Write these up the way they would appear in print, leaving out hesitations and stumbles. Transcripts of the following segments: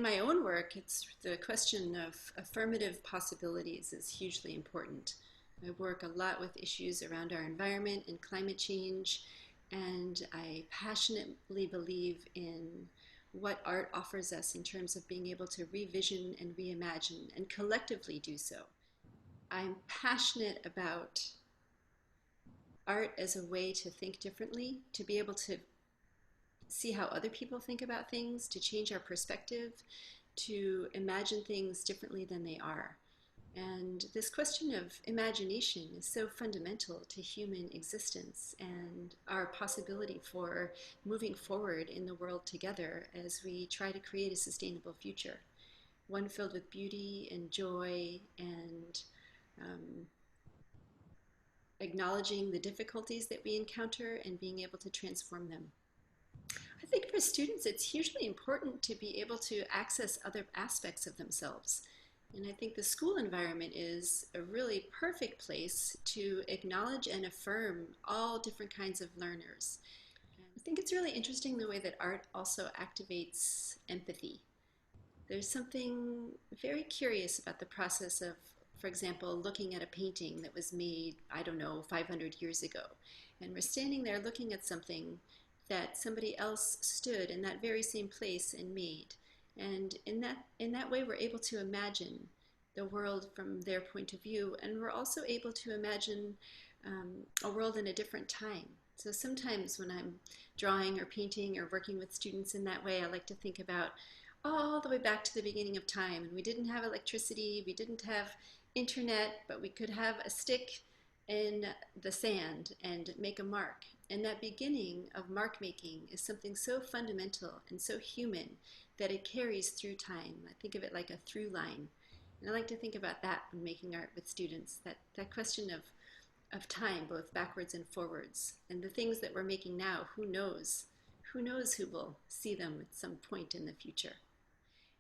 my own work, it's the question of affirmative possibilities is hugely important. I work a lot with issues around our environment and climate change, and I passionately believe in what art offers us in terms of being able to revision and reimagine and collectively do so. I'm passionate about art as a way to think differently, to be able to see how other people think about things, to change our perspective, to imagine things differently than they are. And this question of imagination is so fundamental to human existence and our possibility for moving forward in the world together as we try to create a sustainable future, one filled with beauty and joy and acknowledging the difficulties that we encounter and being able to transform them. I think for students, it's hugely important to be able to access other aspects of themselves. And I think the school environment is a really perfect place to acknowledge and affirm all different kinds of learners. I think it's really interesting the way that art also activates empathy. There's something very curious about the process of, for example, looking at a painting that was made, I don't know, 500 years ago. And we're standing there looking at something that somebody else stood in that very same place and made. And in that way, we're able to imagine the world from their point of view, and we're also able to imagine a world in a different time. So sometimes when I'm drawing or painting or working with students in that way, I like to think about all the way back to the beginning of time. And we didn't have electricity, we didn't have internet, but we could have a stick in the sand and make a mark. And that beginning of mark making is something so fundamental and so human that it carries through time. I think of it like a through line. And I like to think about that when making art with students, that question of time, both backwards and forwards. And the things that we're making now, who knows? Who knows who will see them at some point in the future?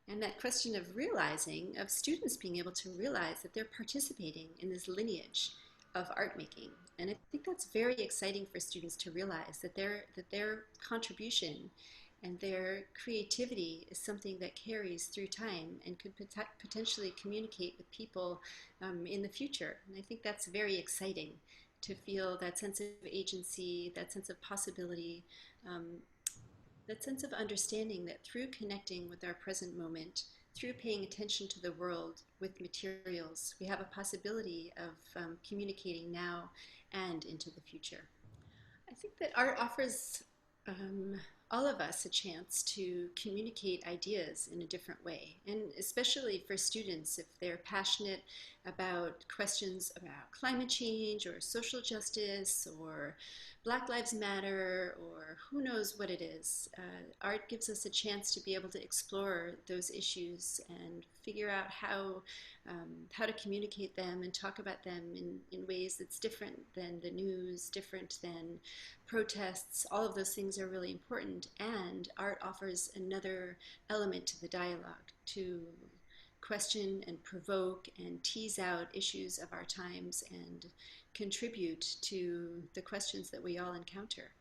And that question of realizing, of students being able to realize that they're participating in this lineage of art making. And I think that's very exciting for students to realize that their contribution and their creativity is something that carries through time and could potentially communicate with people in the future. And I think that's very exciting to feel that sense of agency, that sense of possibility, that sense of understanding that through connecting with our present moment, through paying attention to the world with materials, we have a possibility of communicating now and into the future. I think that art offers all of us a chance to communicate ideas in a different way, and especially for students, if they're passionate about questions about climate change or social justice or Black Lives Matter or who knows what it is. Art gives us a chance to be able to explore those issues and figure out how to communicate them and talk about them in ways that's different than the news, different than protests. All of those things are really important, and art offers another element to the dialogue to question and provoke and tease out issues of our times and contribute to the questions that we all encounter.